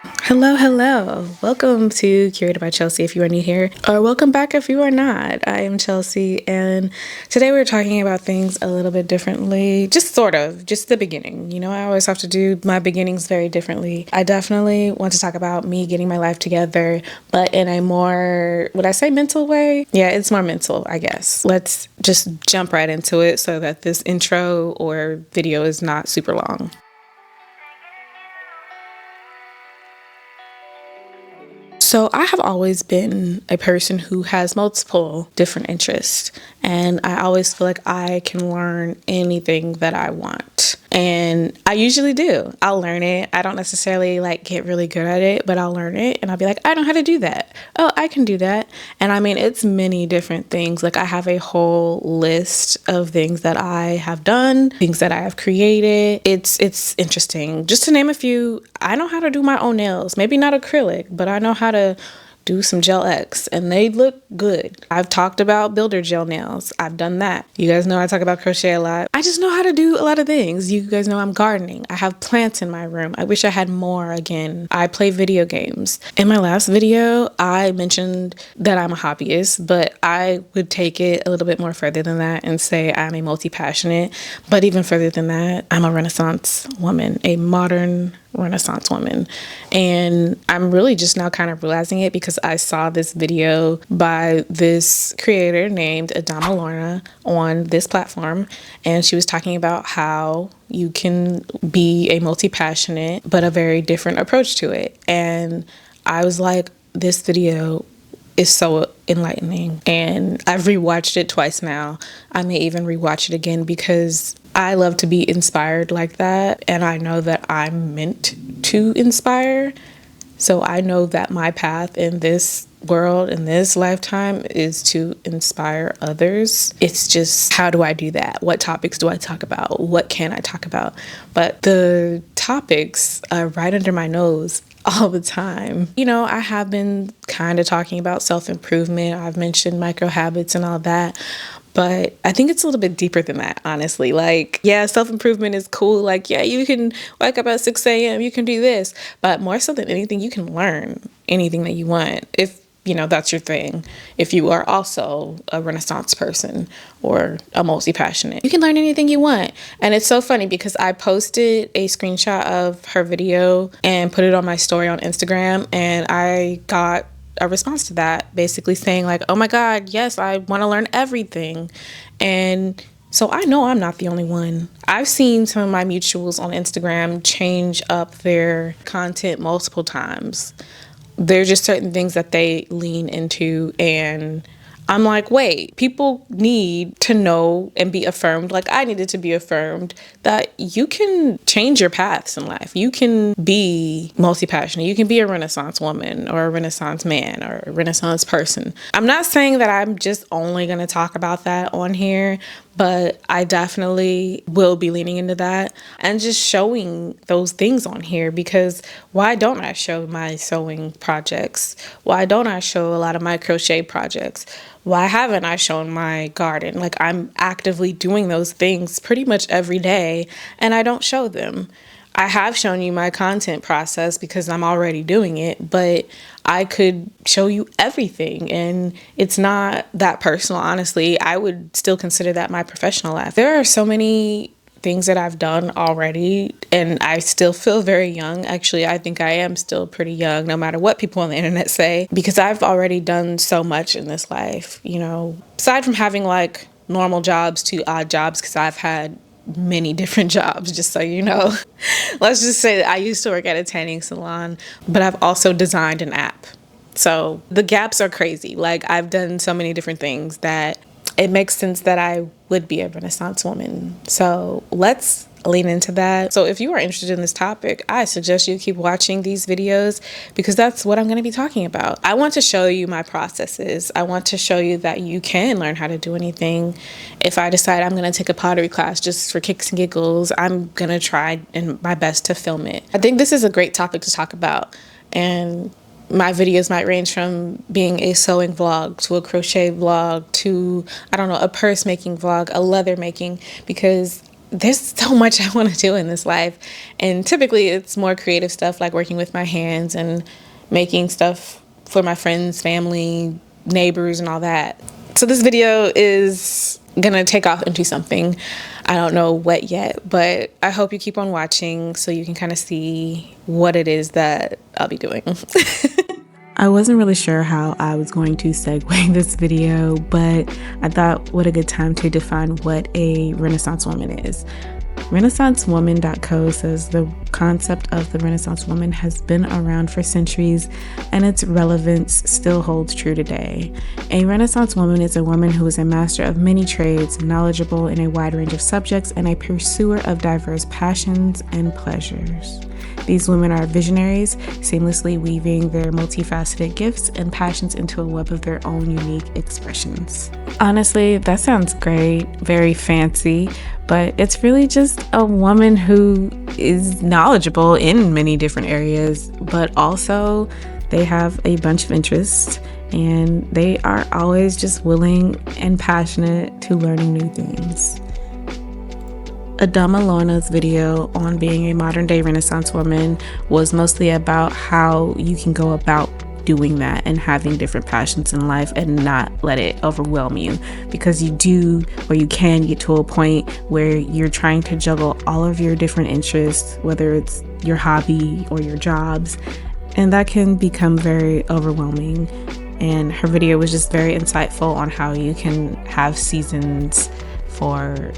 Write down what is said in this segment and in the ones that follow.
Hello. Welcome to Curated by Chelsea if you are new here, or welcome back if you are not. I am Chelsea, and today we're talking about things a little bit differently. Just sort of, just the beginning. You know, I always have to do my beginnings very differently. I definitely want to talk about me getting my life together, but in a more, would I say mental way? Yeah, it's more mental, I guess. Let's just jump right into it so that this intro or video is not super long. So, I have always been a person who has multiple different interests, and I always feel like I can learn anything that I want. And I usually do. I'll learn it. I don't necessarily like get really good at it, but I'll learn it and I'll be like, I know how to do that. Oh, I can do that. And I mean, it's many different things. Like, I have a whole list of things that I have done, things that I have created. It's interesting. Just to name a few, I know how to do my own nails. Maybe not acrylic, but I know how to do some gel X and they look good. I've talked about builder gel nails. I've done that. You guys know I talk about crochet a lot. I just know how to do a lot of things. You guys know I'm gardening. I have plants in my room. I wish I had more again. I play video games. In my last video, I mentioned that I'm a hobbyist, but I would take it a little bit more further than that and say I'm a multi-passionate. But even further than that, I'm a Renaissance woman, a modern Renaissance woman. And I'm really just now kind of realizing it because I saw this video by this creator named Adama Lorna on this platform, and she was talking about how you can be a multi-passionate but a very different approach to it. And I was like, this video is so enlightening, and I've rewatched it twice now. I may even rewatch it again because I love to be inspired like that, and I know that I'm meant to inspire. So I know that my path in this world, in this lifetime, is to inspire others. It's just, how do I do that? What topics do I talk about? What can I talk about? But the topics are right under my nose all the time. You know, I have been kind of talking about self-improvement. I've mentioned micro habits and all that. But I think it's a little bit deeper than that, honestly. Like, yeah, self-improvement is cool. Like, yeah, you can wake up at 6 a.m., you can do this. But more so than anything, you can learn anything that you want if, you know, that's your thing. If you are also a Renaissance person or a multi-passionate, you can learn anything you want. And it's so funny because I posted a screenshot of her video and put it on my story on Instagram, and I got a response to that, basically saying like, oh my God, yes, I want to learn everything. And so I know I'm not the only one. I've seen some of my mutuals on Instagram change up their content multiple times. There are just certain things that they lean into, and I'm like, wait, people need to know and be affirmed, like I needed to be affirmed, that you can change your paths in life. You can be multi-passionate. You can be a Renaissance woman or a Renaissance man or a Renaissance person. I'm not saying that I'm just only going to talk about that on here, but I definitely will be leaning into that and just showing those things on here, because why don't I show my sewing projects? Why don't I show a lot of my crochet projects? Why haven't I shown my garden? Like, I'm actively doing those things pretty much every day and I don't show them. I have shown you my content process because I'm already doing it, but I could show you everything, and it's not that personal, honestly. I would still consider that my professional life. There are so many things that I've done already, and I still feel very young. Actually, I think I am still pretty young, no matter what people on the internet say, because I've already done so much in this life, you know, aside from having like normal jobs to odd jobs, because I've had many different jobs, just so you know. Let's just say that I used to work at a tanning salon, but I've also designed an app. So the gaps are crazy. Like, I've done so many different things that it makes sense that I would be a Renaissance woman. So let's lean into that. So if you are interested in this topic, I suggest you keep watching these videos, because that's what I'm going to be talking about. I want to show you my processes. I want to show you that you can learn how to do anything. If I decide I'm going to take a pottery class just for kicks and giggles, I'm going to try my best to film it. I think this is a great topic to talk about. And my videos might range from being a sewing vlog to a crochet vlog to, I don't know, a purse making vlog, a leather making, because there's so much I want to do in this life. And typically it's more creative stuff like working with my hands and making stuff for my friends, family, neighbors, and all that. So this video is gonna take off into something. I don't know what yet, but I hope you keep on watching so you can kind of see what it is that I'll be doing. I wasn't really sure how I was going to segue this video, but I thought what a good time to define what a Renaissance woman is. RenaissanceWoman.co says the concept of the Renaissance woman has been around for centuries and its relevance still holds true today. A Renaissance woman is a woman who is a master of many trades, knowledgeable in a wide range of subjects, and a pursuer of diverse passions and pleasures. These women are visionaries, seamlessly weaving their multifaceted gifts and passions into a web of their own unique expressions. Honestly, that sounds great, very fancy, but it's really just a woman who is knowledgeable in many different areas, but also they have a bunch of interests and they are always just willing and passionate to learning new things. Adama Lorna's video on being a modern day Renaissance woman was mostly about how you can go about doing that and having different passions in life and not let it overwhelm you, because you do, or you can get to a point where you're trying to juggle all of your different interests, whether it's your hobby or your jobs, and that can become very overwhelming. And her video was just very insightful on how you can have seasons for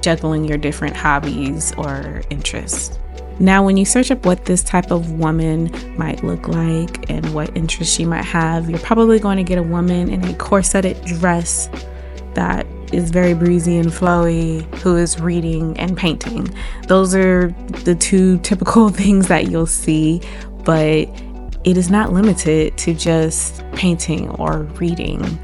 juggling your different hobbies or interests. Now, when you search up what this type of woman might look like and what interests she might have, you're probably going to get a woman in a corseted dress that is very breezy and flowy, who is reading and painting. Those are the two typical things that you'll see, but it is not limited to just painting or reading.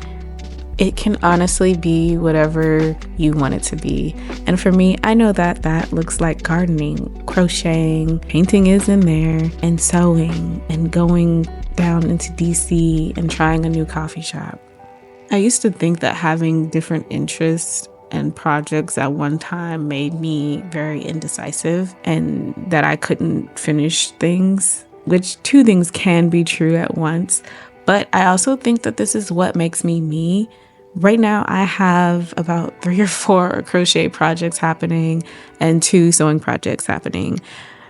It can honestly be whatever you want it to be. And for me, I know that that looks like gardening, crocheting, painting is in there, and sewing, and going down into DC and trying a new coffee shop. I used to think that having different interests and projects at one time made me very indecisive and that I couldn't finish things, which two things can be true at once. But I also think that this is what makes me me. Right now, I have about 3 or 4 crochet projects happening and 2 sewing projects happening.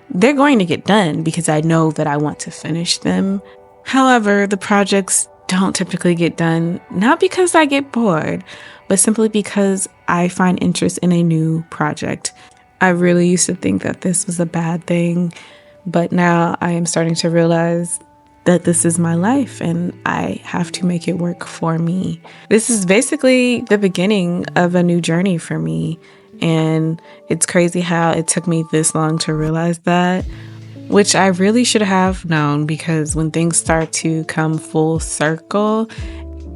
They're going to get done because I know that I want to finish them. However, the projects don't typically get done, not because I get bored, but simply because I find interest in a new project. I really used to think that this was a bad thing, but now I am starting to realize that this is my life and I have to make it work for me. This is basically the beginning of a new journey for me. And it's crazy how it took me this long to realize that, which I really should have known, because when things start to come full circle,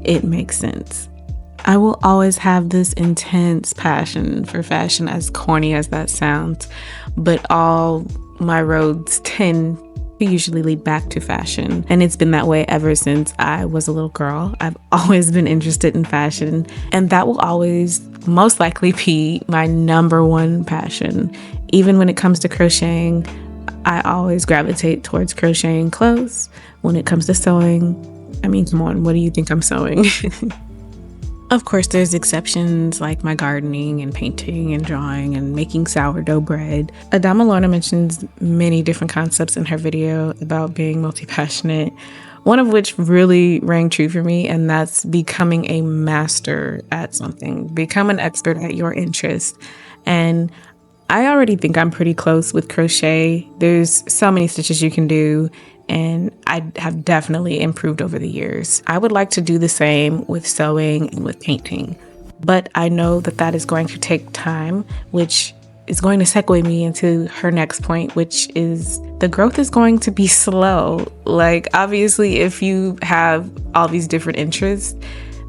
it makes sense. I will always have this intense passion for fashion, as corny as that sounds, but all my roads tend usually lead back to fashion. And it's been that way ever since I was a little girl. I've always been interested in fashion, and that will always most likely be my number one passion. Even when it comes to crocheting, I always gravitate towards crocheting clothes. When it comes to sewing, I mean, come on, what do you think I'm sewing? Of course, there's exceptions like my gardening and painting and drawing and making sourdough bread. Adama Lorna mentions many different concepts in her video about being multi-passionate, one of which really rang true for me, and that's becoming a master at something. Become an expert at your interest. And I already think I'm pretty close with crochet. There's so many stitches you can do, and I have definitely improved over the years. I would like to do the same with sewing and with painting, but I know that that is going to take time, which is going to segue me into her next point, which is the growth is going to be slow. Like, obviously, if you have all these different interests,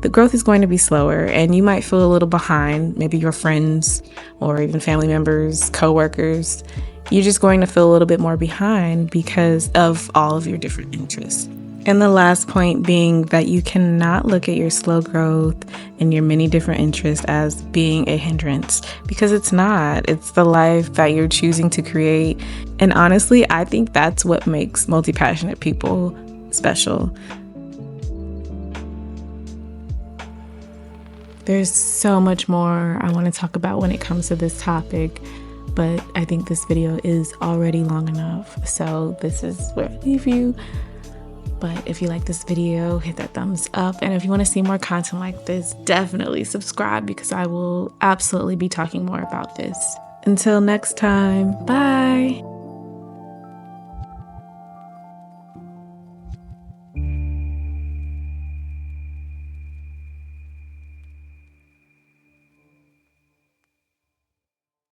the growth is going to be slower and you might feel a little behind. Maybe your friends or even family members, coworkers, you're just going to feel a little bit more behind because of all of your different interests. And the last point being that you cannot look at your slow growth and your many different interests as being a hindrance, because it's not. It's the life that you're choosing to create. And honestly, I think that's what makes multi-passionate people special. There's so much more I want to talk about when it comes to this topic, but I think this video is already long enough. So this is where I leave you. But if you like this video, hit that thumbs up. And if you want to see more content like this, definitely subscribe, because I will absolutely be talking more about this. Until next time, bye.